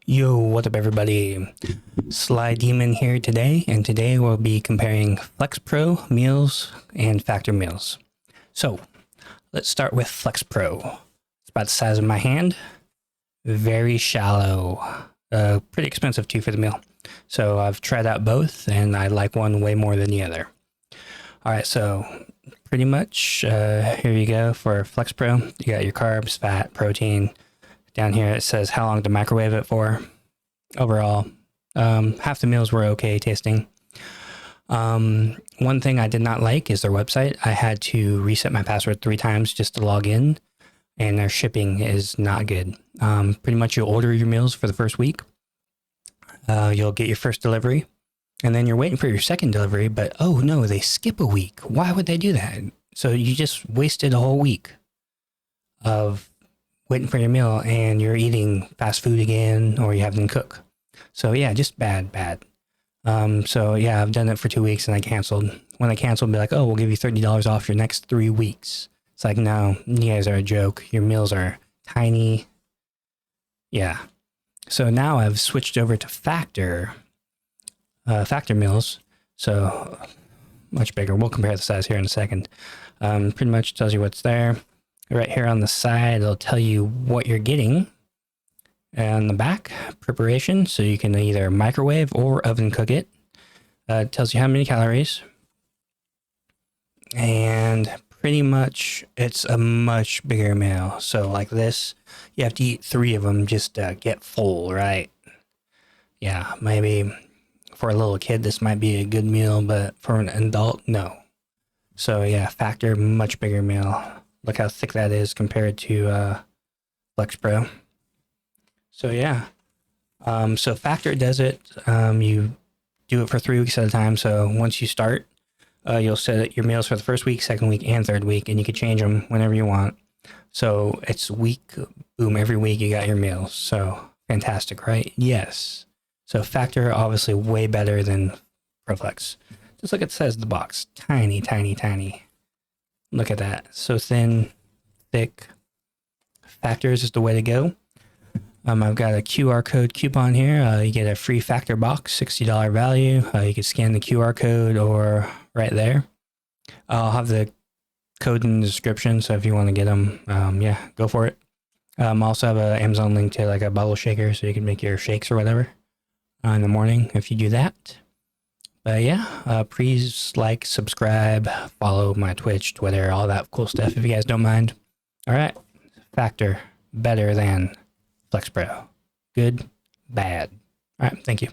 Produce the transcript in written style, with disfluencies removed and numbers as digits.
Yo, what up everybody? SlyDemon here today, and today we'll be comparing FlexPro Meals and Factor Meals. So, let's start with FlexPro. It's about the size of my hand, very shallow, pretty expensive too for the meal. So I've tried out both, and I like one way more than the other. Alright, so pretty much, here you go for FlexPro. You got your carbs, fat, protein. Down here it says how long to microwave it for. Overall, half the meals were okay tasting. One thing I did not like is their website. I had to reset my password 3 times just to log in, and their shipping is not good. Pretty much you'll order your meals for the first week. You'll get your first delivery, and then you're waiting for your second delivery, but oh no, they skip a week. Why would they do that? So you just wasted a whole week of waiting for your meal, and you're eating fast food again, or you have them cook. So yeah, just bad. So yeah, I've done it for 2 weeks and I canceled. When I canceled, be like, oh, we'll give you $30 off your next 3 weeks. It's like, no, you guys are a joke. Your meals are tiny. Yeah. So now I've switched over to Factor Meals. So much bigger. We'll compare the size here in a second. Pretty much tells you what's there. Right here on the side, it'll tell you what you're getting. And the back, preparation, so you can either microwave or oven cook it. It tells you how many calories. And pretty much, it's a much bigger meal. So like this, you have to eat 3 of them just to get full, right? Yeah, maybe for a little kid, this might be a good meal, but for an adult, no. So yeah, Factor, much bigger meal. Look how thick that is compared to FlexPro. So yeah, so Factor does it. You do it for 3 weeks at a time. So once you start, you'll set your meals for the first week, second week, and third week, and you can change them whenever you want. So it's week, boom, every week you got your meals. So fantastic, right? Yes. So Factor, obviously way better than ProFlex. Just look at the size of the box. Tiny, tiny, tiny. Look at that. So thin, thick. Factor is just the way to go. I've got a QR code coupon here. You get a free Factor box, $60 value. You can scan the QR code or right there. I'll have the code in the description, so if you want to get them, yeah, go for it. I also have an Amazon link to like a bottle shaker, so you can make your shakes or whatever in the morning if you do that. But yeah, please like, subscribe, follow my Twitch, Twitter, all that cool stuff if you guys don't mind. All right, Factor, better than FlexPro. Good, bad. All right, thank you.